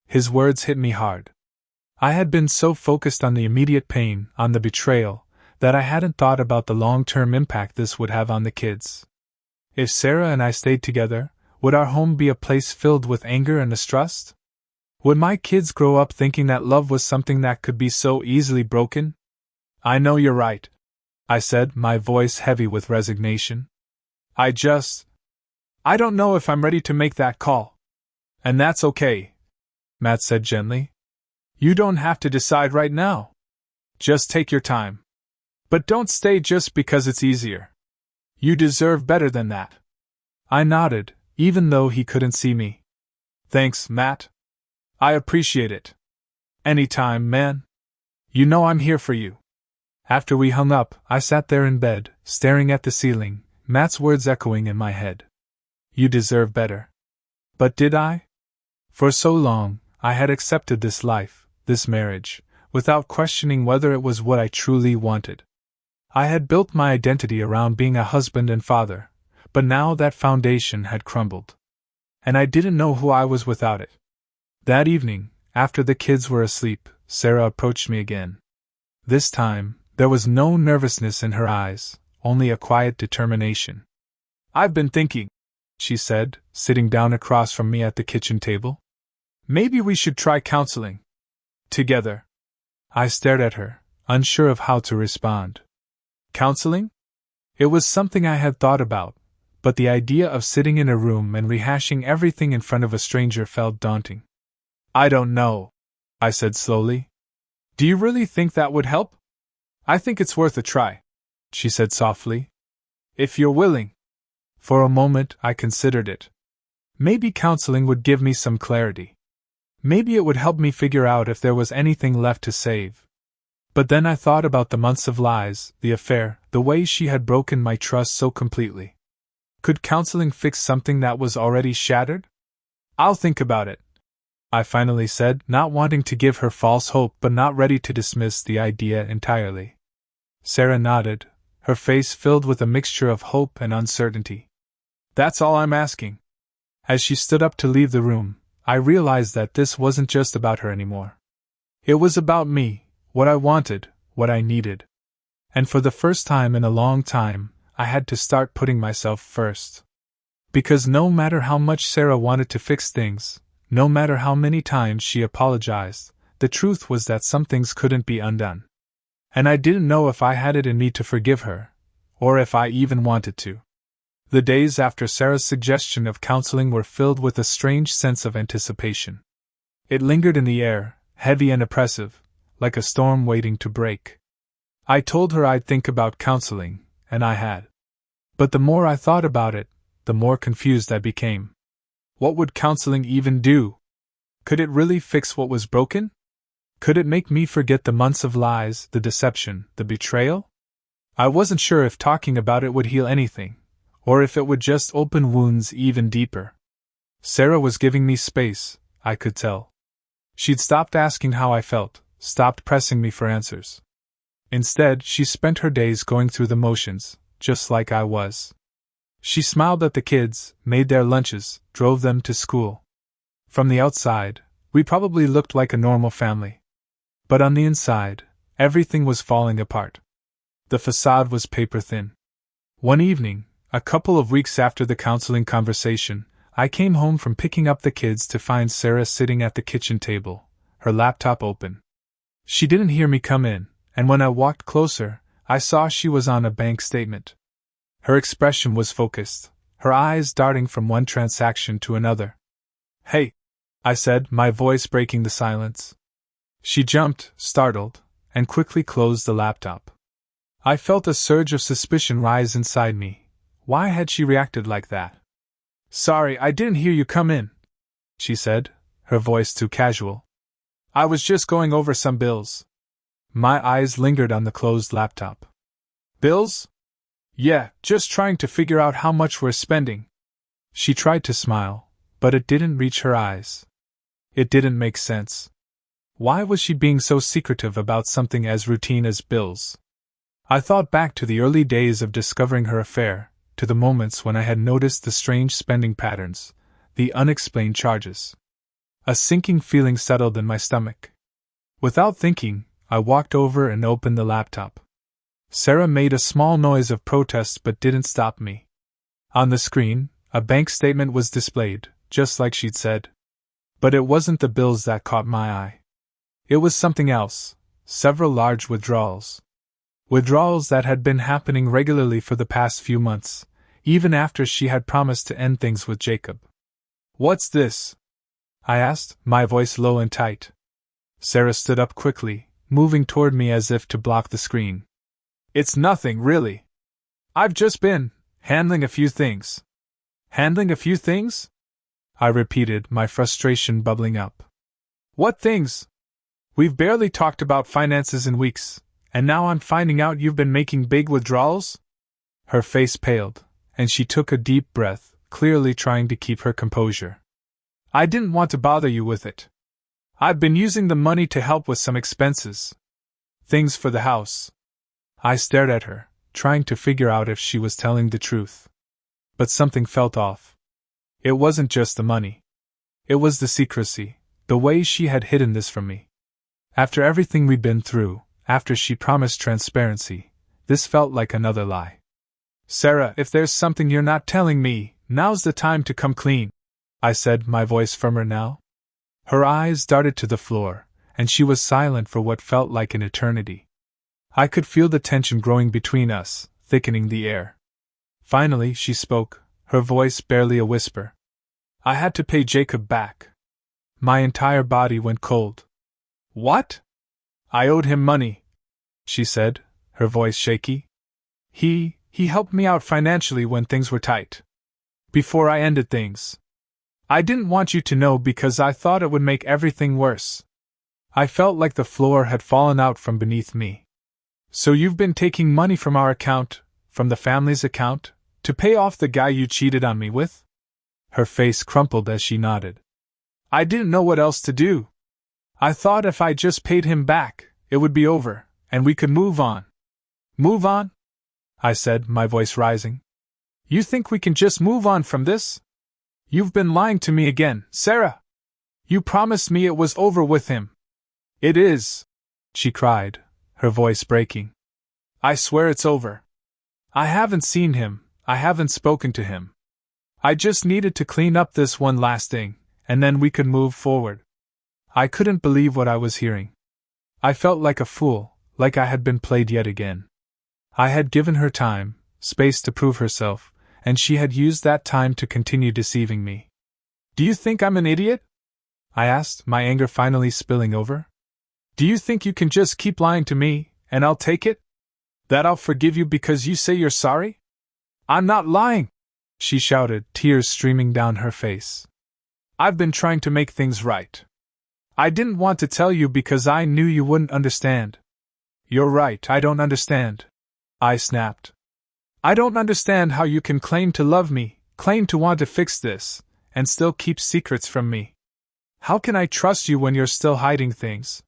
His words hit me hard. I had been so focused on the immediate pain, on the betrayal, that I hadn't thought about the long-term impact this would have on the kids. If Sarah and I stayed together, would our home be a place filled with anger and mistrust? Would my kids grow up thinking that love was something that could be so easily broken? I know you're right, I said, my voice heavy with resignation. I don't know if I'm ready to make that call. And that's okay, Matt said gently. You don't have to decide right now. Just take your time. But don't stay just because it's easier. You deserve better than that. I nodded, even though he couldn't see me. Thanks, Matt. I appreciate it. Anytime, man. You know I'm here for you. After we hung up, I sat there in bed, staring at the ceiling, Matt's words echoing in my head. You deserve better. But did I? For so long, I had accepted this life, this marriage, without questioning whether it was what I truly wanted. I had built my identity around being a husband and father, but now that foundation had crumbled. And I didn't know who I was without it. That evening, after the kids were asleep, Sarah approached me again. This time, there was no nervousness in her eyes, only a quiet determination. I've been thinking, she said, sitting down across from me at the kitchen table. Maybe we should try counseling. Together. I stared at her, unsure of how to respond. Counseling? It was something I had thought about, but the idea of sitting in a room and rehashing everything in front of a stranger felt daunting. I don't know, I said slowly. Do you really think that would help? I think it's worth a try, she said softly. If you're willing. For a moment, I considered it. Maybe counseling would give me some clarity. Maybe it would help me figure out if there was anything left to save. But then I thought about the months of lies, the affair, the way she had broken my trust so completely. Could counseling fix something that was already shattered? I'll think about it, I finally said, not wanting to give her false hope but not ready to dismiss the idea entirely. Sarah nodded, her face filled with a mixture of hope and uncertainty. That's all I'm asking. As she stood up to leave the room, I realized that this wasn't just about her anymore. It was about me, what I wanted, what I needed. And for the first time in a long time, I had to start putting myself first. Because no matter how much Sarah wanted to fix things, no matter how many times she apologized, the truth was that some things couldn't be undone. And I didn't know if I had it in me to forgive her, or if I even wanted to. The days after Sarah's suggestion of counseling were filled with a strange sense of anticipation. It lingered in the air, heavy and oppressive, like a storm waiting to break. I told her I'd think about counseling, and I had. But the more I thought about it, the more confused I became. What would counseling even do? Could it really fix what was broken? Could it make me forget the months of lies, the deception, the betrayal? I wasn't sure if talking about it would heal anything, or if it would just open wounds even deeper. Sarah was giving me space, I could tell. She'd stopped asking how I felt, stopped pressing me for answers. Instead, she spent her days going through the motions, just like I was. She smiled at the kids, made their lunches, drove them to school. From the outside, we probably looked like a normal family. But on the inside, everything was falling apart. The facade was paper thin. One evening, a couple of weeks after the counseling conversation, I came home from picking up the kids to find Sarah sitting at the kitchen table, her laptop open. She didn't hear me come in, and when I walked closer, I saw she was on a bank statement. Her expression was focused, her eyes darting from one transaction to another. "Hey," I said, my voice breaking the silence. She jumped, startled, and quickly closed the laptop. I felt a surge of suspicion rise inside me. Why had she reacted like that? "Sorry, I didn't hear you come in," she said, her voice too casual. "I was just going over some bills." My eyes lingered on the closed laptop. "Bills?" "Yeah, just trying to figure out how much we're spending." She tried to smile, but it didn't reach her eyes. It didn't make sense. Why was she being so secretive about something as routine as bills? I thought back to the early days of discovering her affair, to the moments when I had noticed the strange spending patterns, the unexplained charges. A sinking feeling settled in my stomach. Without thinking, I walked over and opened the laptop. Sarah made a small noise of protest but didn't stop me. On the screen, a bank statement was displayed, just like she'd said. But it wasn't the bills that caught my eye. It was something else, several large withdrawals. Withdrawals that had been happening regularly for the past few months, even after she had promised to end things with Jacob. "What's this?" I asked, my voice low and tight. Sarah stood up quickly, moving toward me as if to block the screen. "It's nothing, really. I've just been handling a few things." "Handling a few things?" I repeated, my frustration bubbling up. "What things? We've barely talked about finances in weeks, and now I'm finding out you've been making big withdrawals?" Her face paled, and she took a deep breath, clearly trying to keep her composure. "I didn't want to bother you with it. I've been using the money to help with some expenses. Things for the house." I stared at her, trying to figure out if she was telling the truth. But something felt off. It wasn't just the money. It was the secrecy, the way she had hidden this from me. After everything we'd been through, after she promised transparency, this felt like another lie. "Sarah, if there's something you're not telling me, now's the time to come clean," I said, my voice firmer now. Her eyes darted to the floor, and she was silent for what felt like an eternity. I could feel the tension growing between us, thickening the air. Finally, she spoke, her voice barely a whisper. "I had to pay Jacob back." My entire body went cold. "What?" "I owed him money," she said, her voice shaky. He helped me out financially when things were tight. Before I ended things. I didn't want you to know because I thought it would make everything worse." I felt like the floor had fallen out from beneath me. "So you've been taking money from our account, from the family's account, to pay off the guy you cheated on me with?" Her face crumpled as she nodded. "I didn't know what else to do. I thought if I just paid him back, it would be over, and we could move on." "Move on?" I said, my voice rising. You think we can just move on from this? You've been lying to me again, Sarah. You promised me it was over with him. It is, she cried, her voice breaking. I swear it's over. I haven't seen him, I haven't spoken to him. I just needed to clean up this one last thing, and then we could move forward. I couldn't believe what I was hearing. I felt like a fool, like I had been played yet again. I had given her time, space to prove herself, and she had used that time to continue deceiving me. Do you think I'm an idiot? I asked, my anger finally spilling over. Do you think you can just keep lying to me, and I'll take it? That I'll forgive you because you say you're sorry? I'm not lying, she shouted, tears streaming down her face. I've been trying to make things right. I didn't want to tell you because I knew you wouldn't understand. You're right, I don't understand, I snapped. I don't understand how you can claim to love me, claim to want to fix this, and still keep secrets from me. How can I trust you when you're still hiding things?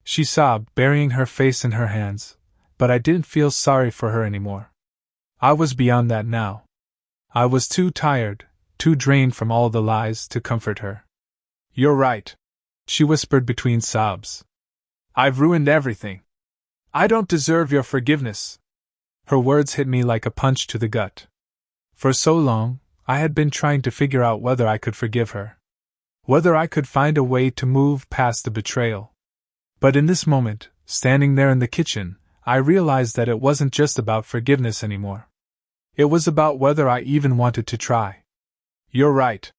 She sobbed, burying her face in her hands, but I didn't feel sorry for her anymore. I was beyond that now. I was too tired, too drained from all the lies to comfort her. You're right, she whispered between sobs. I've ruined everything. I don't deserve your forgiveness. Her words hit me like a punch to the gut. For so long, I had been trying to figure out whether I could forgive her. Whether I could find a way to move past the betrayal. But in this moment, standing there in the kitchen, I realized that it wasn't just about forgiveness anymore. It was about whether I even wanted to try. You're right,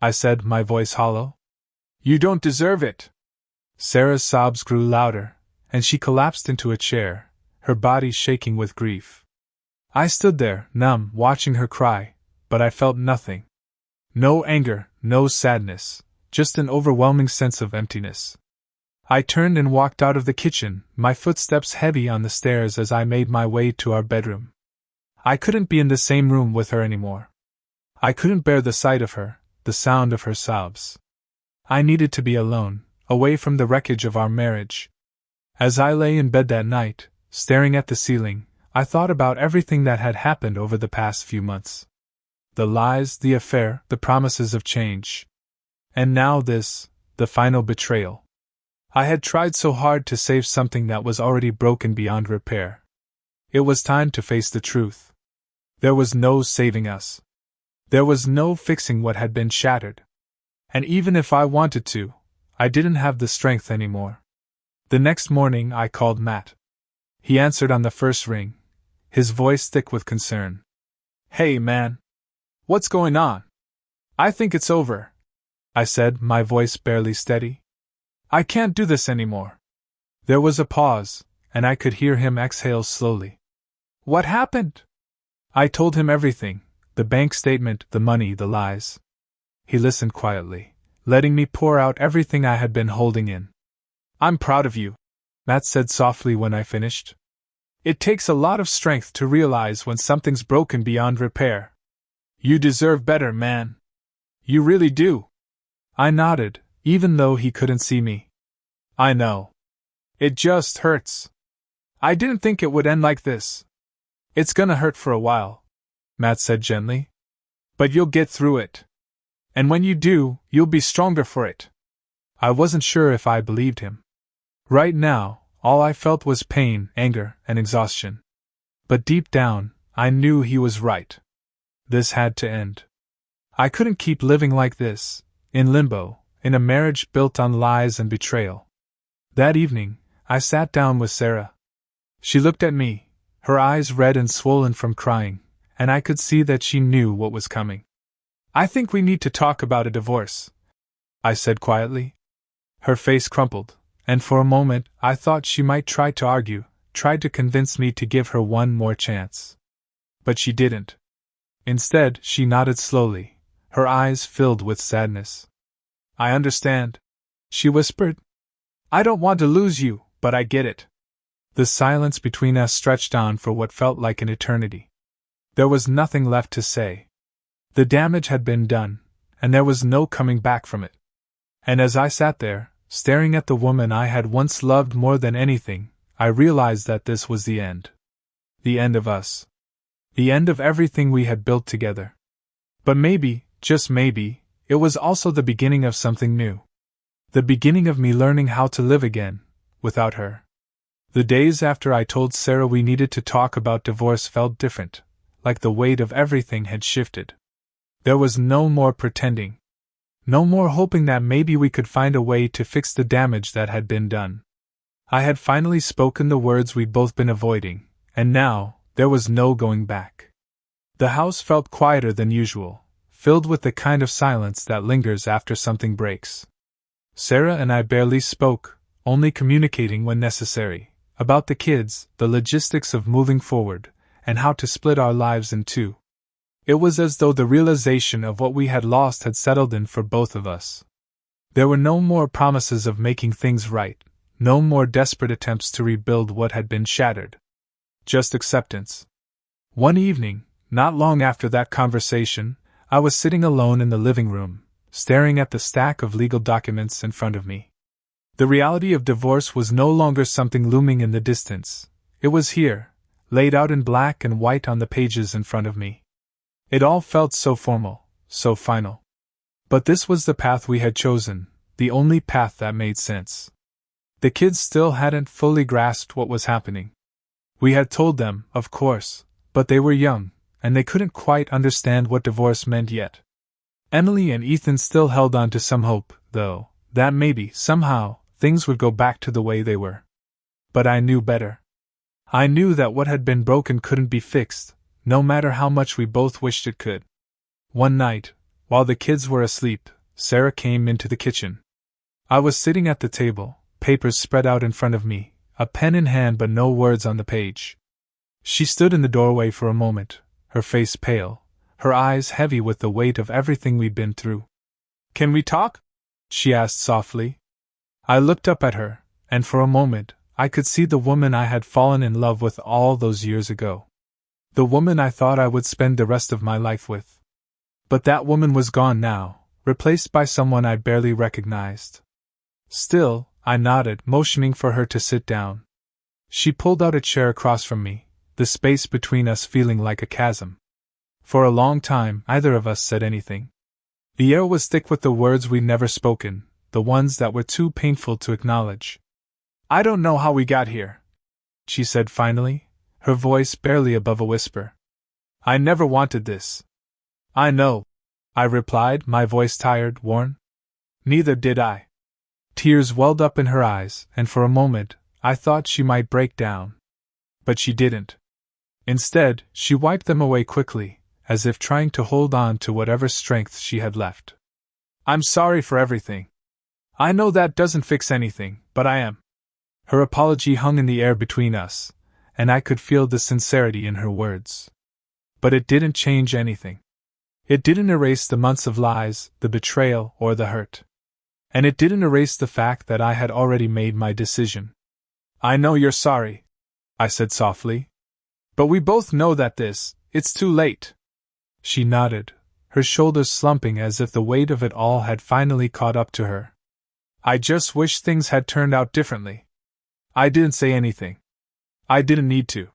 I said, my voice hollow. You don't deserve it. Sarah's sobs grew louder, and she collapsed into a chair, her body shaking with grief. I stood there, numb, watching her cry, but I felt nothing. No anger, no sadness, just an overwhelming sense of emptiness. I turned and walked out of the kitchen, my footsteps heavy on the stairs as I made my way to our bedroom. I couldn't be in the same room with her anymore. I couldn't bear the sight of her, the sound of her sobs. I needed to be alone, away from the wreckage of our marriage. As I lay in bed that night, staring at the ceiling, I thought about everything that had happened over the past few months. The lies, the affair, the promises of change. And now this, the final betrayal. I had tried so hard to save something that was already broken beyond repair. It was time to face the truth. There was no saving us. There was no fixing what had been shattered. And even if I wanted to, I didn't have the strength anymore. The next morning I called Matt. He answered on the first ring, his voice thick with concern. Hey man. What's going on? I think it's over, I said, my voice barely steady. I can't do this anymore. There was a pause, and I could hear him exhale slowly. What happened? I told him everything, the bank statement, the money, the lies. He listened quietly, letting me pour out everything I had been holding in. I'm proud of you, Matt said softly when I finished. It takes a lot of strength to realize when something's broken beyond repair. You deserve better, man. You really do. I nodded, even though he couldn't see me. I know. It just hurts. I didn't think it would end like this. It's gonna hurt for a while, Matt said gently. But you'll get through it. And when you do, you'll be stronger for it. I wasn't sure if I believed him. Right now, all I felt was pain, anger, and exhaustion. But deep down, I knew he was right. This had to end. I couldn't keep living like this, in limbo, in a marriage built on lies and betrayal. That evening, I sat down with Sarah. She looked at me, her eyes red and swollen from crying, and I could see that she knew what was coming. I think we need to talk about a divorce, I said quietly. Her face crumpled, and for a moment I thought she might try to argue, try to convince me to give her one more chance. But she didn't. Instead, she nodded slowly, her eyes filled with sadness. I understand, she whispered. I don't want to lose you, but I get it. The silence between us stretched on for what felt like an eternity. There was nothing left to say. The damage had been done, and there was no coming back from it. And as I sat there, staring at the woman I had once loved more than anything, I realized that this was the end. The end of us. The end of everything we had built together. But maybe, just maybe, it was also the beginning of something new. The beginning of me learning how to live again, without her. The days after I told Sarah we needed to talk about divorce felt different, like the weight of everything had shifted. There was no more pretending. No more hoping that maybe we could find a way to fix the damage that had been done. I had finally spoken the words we'd both been avoiding, and now, there was no going back. The house felt quieter than usual, filled with the kind of silence that lingers after something breaks. Sarah and I barely spoke, only communicating when necessary, about the kids, the logistics of moving forward, and how to split our lives in two. It was as though the realization of what we had lost had settled in for both of us. There were no more promises of making things right, no more desperate attempts to rebuild what had been shattered. Just acceptance. One evening, not long after that conversation, I was sitting alone in the living room, staring at the stack of legal documents in front of me. The reality of divorce was no longer something looming in the distance. It was here, laid out in black and white on the pages in front of me. It all felt so formal, so final. But this was the path we had chosen, the only path that made sense. The kids still hadn't fully grasped what was happening. We had told them, of course, but they were young, and they couldn't quite understand what divorce meant yet. Emily and Ethan still held on to some hope, though, that maybe, somehow, things would go back to the way they were. But I knew better. I knew that what had been broken couldn't be fixed, no matter how much we both wished it could. One night, while the kids were asleep, Sarah came into the kitchen. I was sitting at the table, papers spread out in front of me, a pen in hand but no words on the page. She stood in the doorway for a moment, her face pale, her eyes heavy with the weight of everything we'd been through. "Can we talk?" she asked softly. I looked up at her, and for a moment, I could see the woman I had fallen in love with all those years ago. The woman I thought I would spend the rest of my life with. But that woman was gone now, replaced by someone I barely recognized. Still, I nodded, motioning for her to sit down. She pulled out a chair across from me, the space between us feeling like a chasm. For a long time, neither of us said anything. The air was thick with the words we'd never spoken, the ones that were too painful to acknowledge. "I don't know how we got here," she said finally, her voice barely above a whisper. "I never wanted this." "I know," I replied, my voice tired, worn. "Neither did I." Tears welled up in her eyes, and for a moment, I thought she might break down. But she didn't. Instead, she wiped them away quickly, as if trying to hold on to whatever strength she had left. "I'm sorry for everything. I know that doesn't fix anything, but I am." Her apology hung in the air between us, and I could feel the sincerity in her words. But it didn't change anything. It didn't erase the months of lies, the betrayal, or the hurt. And it didn't erase the fact that I had already made my decision. "I know you're sorry," I said softly. "But we both know that it's too late." She nodded, her shoulders slumping as if the weight of it all had finally caught up to her. "I just wish things had turned out differently." I didn't say anything. I didn't need to.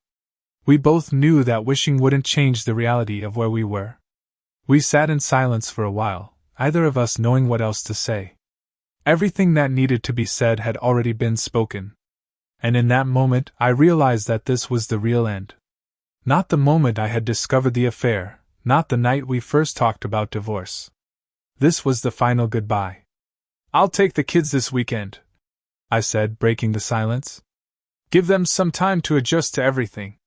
We both knew that wishing wouldn't change the reality of where we were. We sat in silence for a while, either of us knowing what else to say. Everything that needed to be said had already been spoken. And in that moment I realized that this was the real end. Not the moment I had discovered the affair, not the night we first talked about divorce. This was the final goodbye. "I'll take the kids this weekend," I said, breaking the silence. "Give them some time to adjust to everything."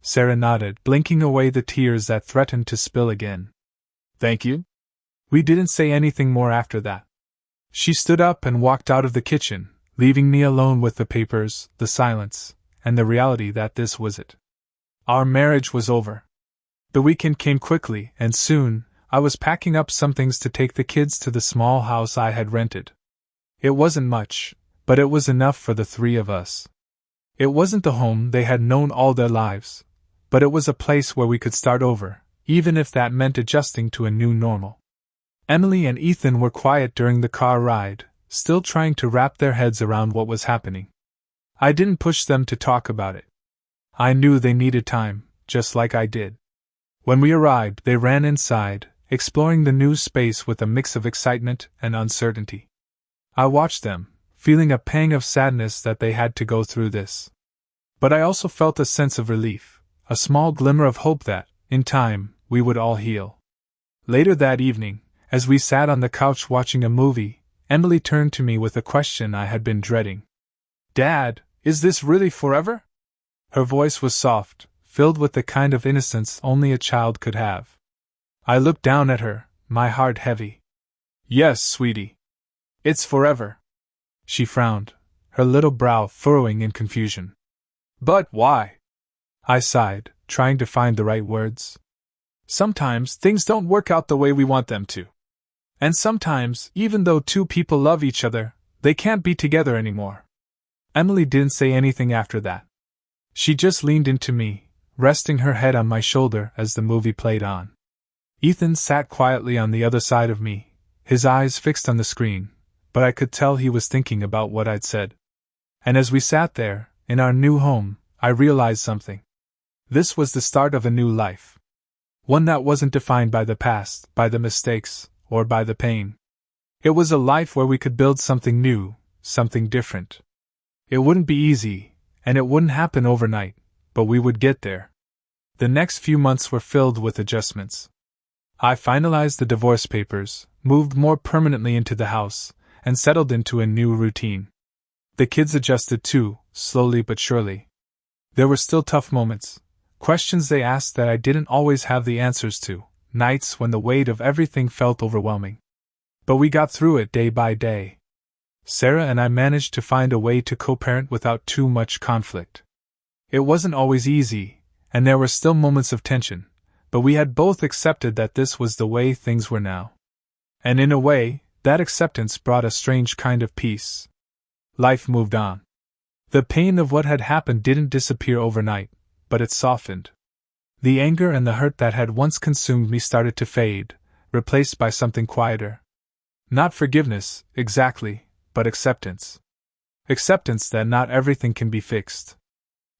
Sarah nodded, blinking away the tears that threatened to spill again. "Thank you." We didn't say anything more after that. She stood up and walked out of the kitchen, leaving me alone with the papers, the silence, and the reality that this was it. Our marriage was over. The weekend came quickly, and soon, I was packing up some things to take the kids to the small house I had rented. It wasn't much, but it was enough for the three of us. It wasn't the home they had known all their lives, but it was a place where we could start over, even if that meant adjusting to a new normal. Emily and Ethan were quiet during the car ride, still trying to wrap their heads around what was happening. I didn't push them to talk about it. I knew they needed time, just like I did. When we arrived, they ran inside, exploring the new space with a mix of excitement and uncertainty. I watched them, feeling a pang of sadness that they had to go through this. But I also felt a sense of relief, a small glimmer of hope that, in time, we would all heal. Later that evening, as we sat on the couch watching a movie, Emily turned to me with a question I had been dreading. "Dad, is this really forever?" Her voice was soft, filled with the kind of innocence only a child could have. I looked down at her, my heart heavy. "Yes, sweetie. It's forever." She frowned, her little brow furrowing in confusion. "But why?" I sighed, trying to find the right words. "Sometimes things don't work out the way we want them to. And sometimes, even though two people love each other, they can't be together anymore." Emily didn't say anything after that. She just leaned into me, resting her head on my shoulder as the movie played on. Ethan sat quietly on the other side of me, his eyes fixed on the screen, but I could tell he was thinking about what I'd said. And as we sat there, in our new home, I realized something. This was the start of a new life. One that wasn't defined by the past, by the mistakes, or by the pain. It was a life where we could build something new, something different. It wouldn't be easy, and it wouldn't happen overnight, but we would get there. The next few months were filled with adjustments. I finalized the divorce papers, moved more permanently into the house, and settled into a new routine. The kids adjusted too, slowly but surely. There were still tough moments, questions they asked that I didn't always have the answers to, nights when the weight of everything felt overwhelming. But we got through it day by day. Sarah and I managed to find a way to co-parent without too much conflict. It wasn't always easy, and there were still moments of tension, but we had both accepted that this was the way things were now. And in a way, that acceptance brought a strange kind of peace. Life moved on. The pain of what had happened didn't disappear overnight, but it softened. The anger and the hurt that had once consumed me started to fade, replaced by something quieter. Not forgiveness, exactly, but acceptance. Acceptance that not everything can be fixed.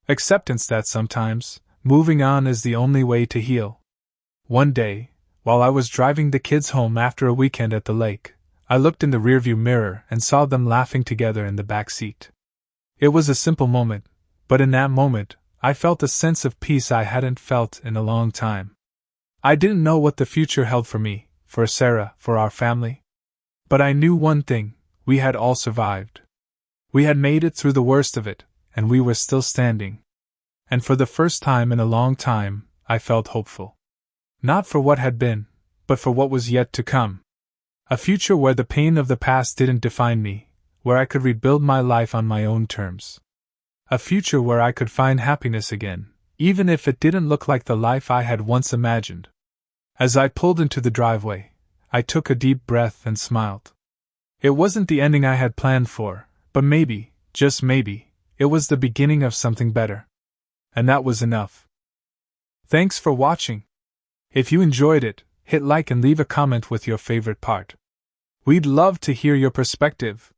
Acceptance that sometimes, moving on is the only way to heal. One day, while I was driving the kids home after a weekend at the lake, I looked in the rearview mirror and saw them laughing together in the back seat. It was a simple moment, but in that moment, I felt a sense of peace I hadn't felt in a long time. I didn't know what the future held for me, for Sarah, for our family. But I knew one thing: we had all survived. We had made it through the worst of it, and we were still standing. And for the first time in a long time, I felt hopeful. Not for what had been, but for what was yet to come. A future where the pain of the past didn't define me, where I could rebuild my life on my own terms. A future where I could find happiness again, even if it didn't look like the life I had once imagined. As I pulled into the driveway, I took a deep breath and smiled. It wasn't the ending I had planned for, but maybe, just maybe, it was the beginning of something better. And that was enough. Thanks for watching. If you enjoyed it, hit like and leave a comment with your favorite part. We'd love to hear your perspective.